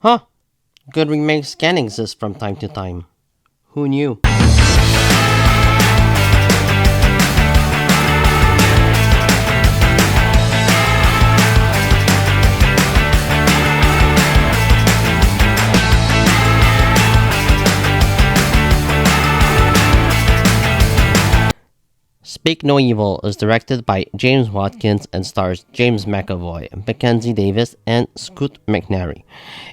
Huh, good remakes can exist from time to time. Who knew? Speak No Evil is directed by James Watkins and stars James McAvoy, Mackenzie Davis, and Scoot McNairy.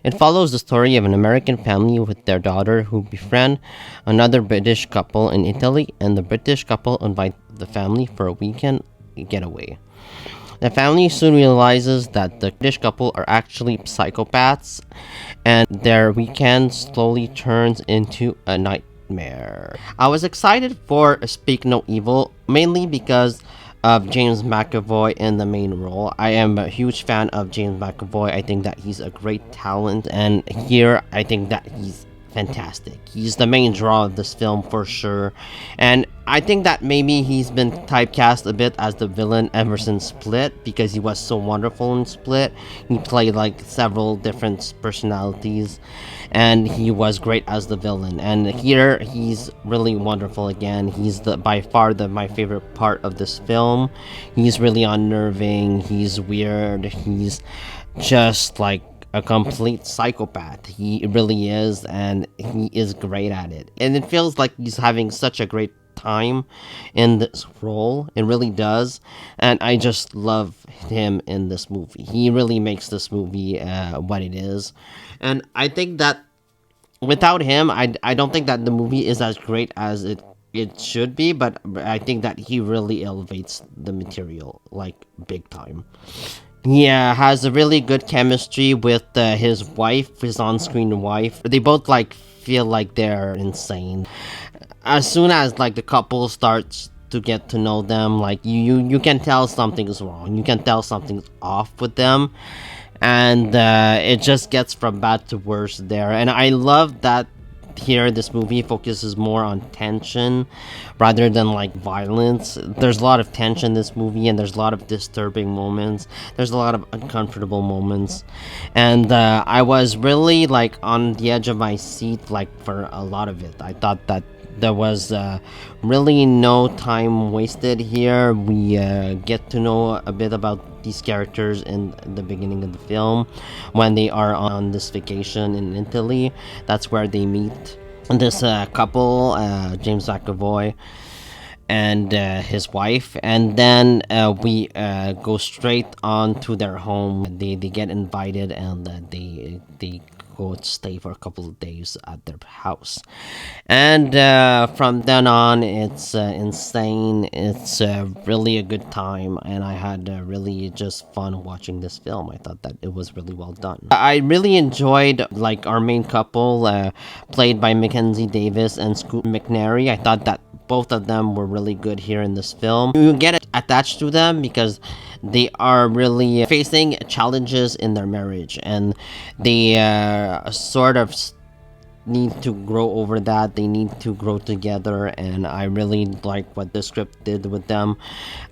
It follows the story of an American family with their daughter who befriend another British couple in Italy, and the British couple invite the family for a weekend getaway. The family soon realizes that the British couple are actually psychopaths, and their weekend slowly turns into a nightmare. I was excited for Speak No Evil, mainly because of James McAvoy in the main role. I am a huge fan of James McAvoy. I think that he's a great talent, and here I think that he's fantastic. He's the main draw of this film for sure, and I think that maybe he's been typecast a bit as the villain ever since Split because he was so wonderful in Split. He played like several different personalities, and he was great as the villain. And here he's really wonderful again. He's the by far the my favorite part of this film. He's really unnerving. He's weird. He's just like a complete psychopath. He really is, and he is great at it. And it feels like he's having such a great time in this role. It really does, and I just love him in this movie. He really makes this movie what it is, and I think that without him, I don't think that the movie is as great as it should be. But I think that he really elevates the material like big time. Yeah, has a really good chemistry with his wife, his on-screen wife. They both like feel like they're insane. As soon as like the couple starts to get to know them, like you can tell something's wrong. You can tell something's off with them, and it just gets from bad to worse there. And I love that here this movie focuses more on tension rather than like violence. There's a lot of tension in this movie, and there's a lot of disturbing moments. There's a lot of uncomfortable moments, and I was really like on the edge of my seat like for a lot of it. I thought that there was really no time wasted here. We get to know a bit about these characters in the beginning of the film when they are on this vacation in Italy. That's where they meet this couple, James McAvoy and his wife, and then we go straight on to their home. They get invited, and they go stay for a couple of days at their house, and from then on it's insane. It's really a good time, and I had really just fun watching this film. I thought that it was really well done. I really enjoyed like our main couple, played by Mackenzie Davis and Scoot McNairy. I thought that both of them were really good here in this film. You get attached to them because they are really facing challenges in their marriage, and they sort of need to grow over that. They need to grow together, and I really like what the script did with them.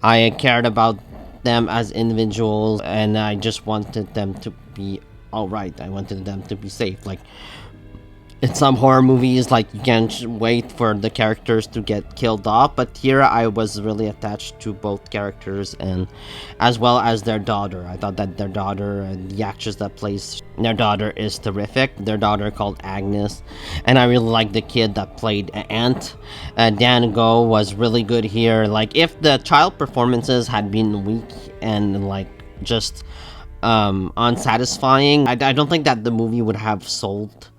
I cared about them as individuals, and I just wanted them to be all right. I wanted them to be safe. Like in some horror movies, like you can't wait for the characters to get killed off, but here I was really attached to both characters, and as well as their daughter. I thought that their daughter, the actress that plays their daughter, is terrific. Their daughter called Agnes, and I really like the kid that played Aunt. Dan Go was really good here. Like if the child performances had been weak and like just unsatisfying, I don't think that the movie would have sold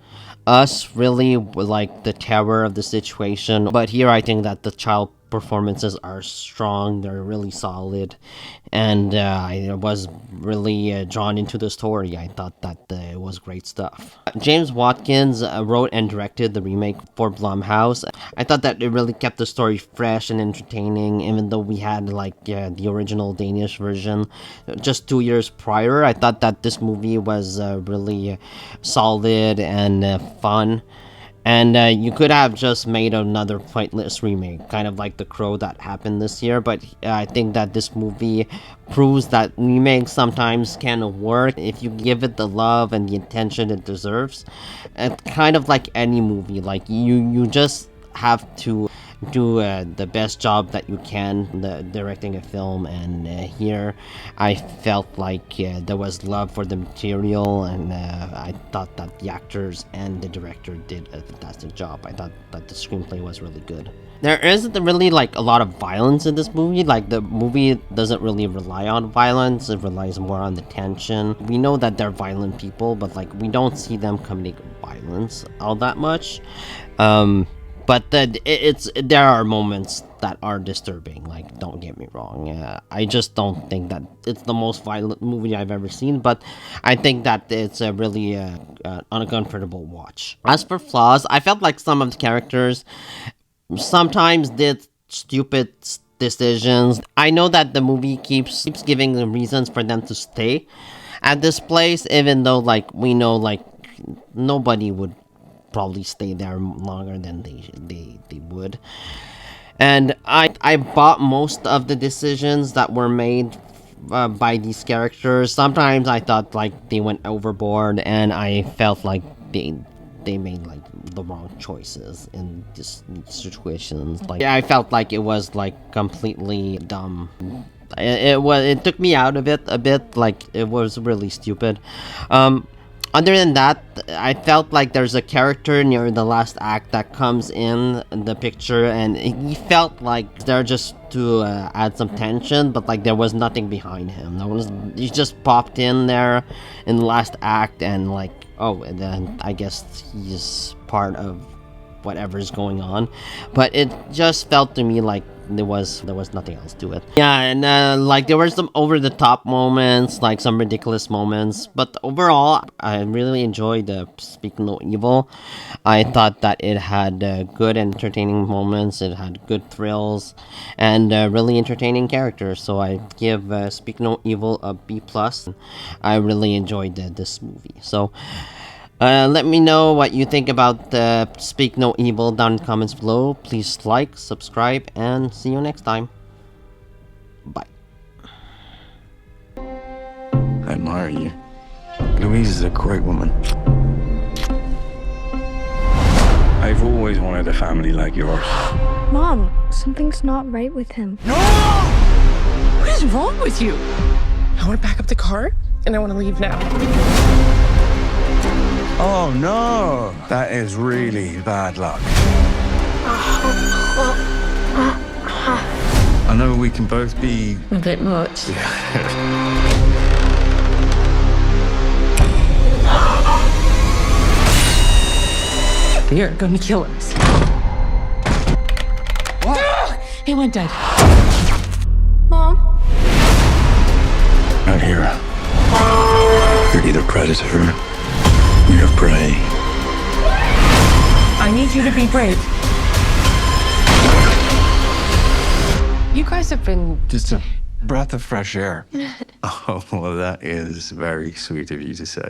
us really with like the terror of the situation. But here I think that the child performances are strong. They're really solid, and I was really drawn into the story. I thought that it was great stuff. James Watkins wrote and directed the remake for Blumhouse. I thought that it really kept the story fresh and entertaining, even though we had like the original Danish version just 2 years prior. I thought that this movie was really solid and fun, And you could have just made another pointless remake, kind of like The Crow that happened this year. But I think that this movie proves that remakes sometimes can work if you give it the love and the attention it deserves. And kind of like any movie, like you just have to do the best job that you can directing a film, and here I felt like there was love for the material, and I thought that the actors and the director did a fantastic job. I thought that the screenplay was really good. There isn't really like a lot of violence in this movie. Like, the movie doesn't really rely on violence, it relies more on the tension. We know that they're violent people, but like we don't see them committing violence all that much. But there are moments that are disturbing. Like, don't get me wrong. I just don't think that it's the most violent movie I've ever seen. But I think that it's a really uncomfortable watch. As for flaws, I felt like some of the characters sometimes did stupid decisions. I know that the movie keeps giving them reasons for them to stay at this place, even though like we know like nobody would probably stay there longer than they would. And I bought most of the decisions that were made by these characters. Sometimes I thought like they went overboard, and I felt like they made like the wrong choices in these situations. Like, I felt like it was like completely dumb. It took me out of it a bit. Like, it was really stupid. Other than that, I felt like there's a character near the last act that comes in the picture, and he felt like they're just to add some tension, but like there was nothing behind him. He just popped in there in the last act, and like, oh, and then I guess he's part of whatever's going on. But it just felt to me like there was nothing else to it. Yeah, and like there were some over the top moments, like some ridiculous moments, but overall I really enjoyed Speak No Evil. I thought that it had good and entertaining moments, it had good thrills, and really entertaining characters. So I give Speak No Evil a B+. I really enjoyed this movie. So let me know what you think about Speak No Evil down in the comments below. Please like, subscribe, and see you next time. Bye. I admire you. Louise is a great woman. I've always wanted a family like yours. Mom, something's not right with him. No! What is wrong with you? I want to pack up the car, and I want to leave now. Oh no, that is really bad luck. I know we can both be A bit much. They're gonna kill us. What? He went dead. Mom? Out here, you're either predator or you're prey. I need you to be brave. You guys have been... Just a breath of fresh air. Oh, well, that is very sweet of you to say.